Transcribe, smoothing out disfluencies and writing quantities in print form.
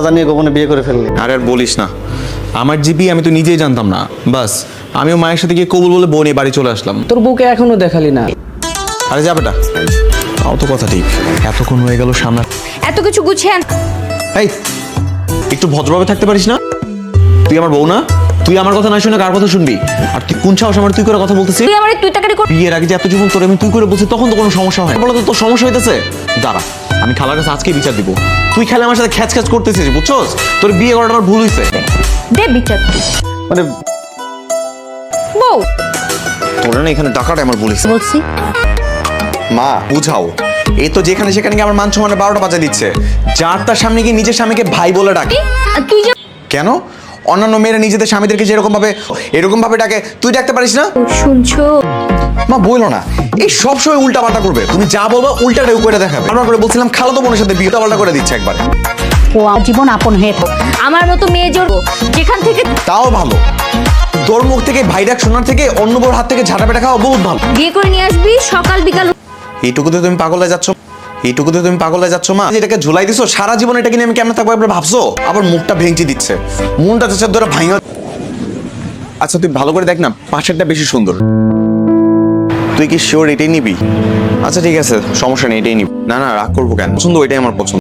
জানিয়ে কখনো বিয়ে করে ফেললে? আর বলিস না, আমার জিবি আমি তো নিজেই জানতাম না। বাস আমিও মায়ের সাথে গিয়ে কবুল বলে বউ নিয়ে বাড়ি চলে আসলাম। তোর বউকে এখনো দেখালি না। আরে যা বেটা, তাও তো কথা ঠিক। এতক্ষণ হয়ে গেল সামনে, এত কিছু গুছিয়ে এই একটু ভদ্রভাবে থাকতে পারিস না? তুই আমার বউ না? তুই আমার কথা না শুনে কার কথা শুনবি? আর তুই কোন সাহস আমার তুই করে কথা বলতেছিস? তুই আমার তুই টাকারি বিয়ের আগে যে এত জীবন তোর আমি তুই করে বলছি, তখন তো কোনো সমস্যা হয় না। বলো তো তোর সমস্যা হইতেছে? দাঁড়া, আমি খালার কাছে আজকে বিচার দিব। তুই খেলে আমার সাথে খ্যাচ খ্যাচ করতেছিস, বুঝছস? তোর বিয়ে করাটা আমার ভুল হইছে। দে বিচার। মানে বউ তোরা না এখানে টাকাটা আমার ভুল হইছে। বলছি মা বুঝাও, এই তো যেখানে সেখানে গিয়ে আমার মান সম্মানে 12টা বাজা দিচ্ছে। যার তার সামনে গিয়ে নিজের স্বামীকে ভাই বলে ডাকে। আর তুই যে কেন? অন্যান্য মেয়েরা নিজেদের স্বামীদেরকে যেরকম ভাবে এরকম ভাবে ডাকে, তুই ডাকতে পারিস না? শুনছো মা বইলো না, এই সব সময় উল্টা পাল্টা করবে। তুমি যা বলবা উল্টাটাই করে দেখাবে। আমরা করে বলছিলাম খালাতো বোনের সাথে বিয়ে পাল্টা করে দিচ্ছে একবারে। ও আমার জীবন আপন হয়ে থাক। আমার মতো মেয়ে জোর যেখান থেকে তাও ভালো, তোর মুখ থেকে ভাই ডাক শোনার থেকে অন্য বড় হাত থেকে ঝাঁটা পেটা খাওয়া বহুত ভালো। বিয়ে করে নিয়ে আসবি সকাল বিকাল। এইটুকুতে তুমি পাগল হয়ে যাচ্ছ, এইটুকুতে তুমি পাগল হয়ে যাচ্ছ মা। যেটাকে ঝুলাই দিছো সারা জীবন, এটা কিনে আমি কেমন থাকবো একবার ভাবছো? আবার মুখটা ভেঙচি দিচ্ছে, মনটা চাচ্ছে ধরে ভাঙা। আচ্ছা তুই ভালো করে দেখ না, পাশেরটা বেশি সুন্দর। তুই কি শিওর এটাই নিবি? আচ্ছা ঠিক আছে, সমস্যা নেই, এটাই নিবি। না না রাগ করবো কেন, পছন্দ ওইটাই আমার পছন্দ।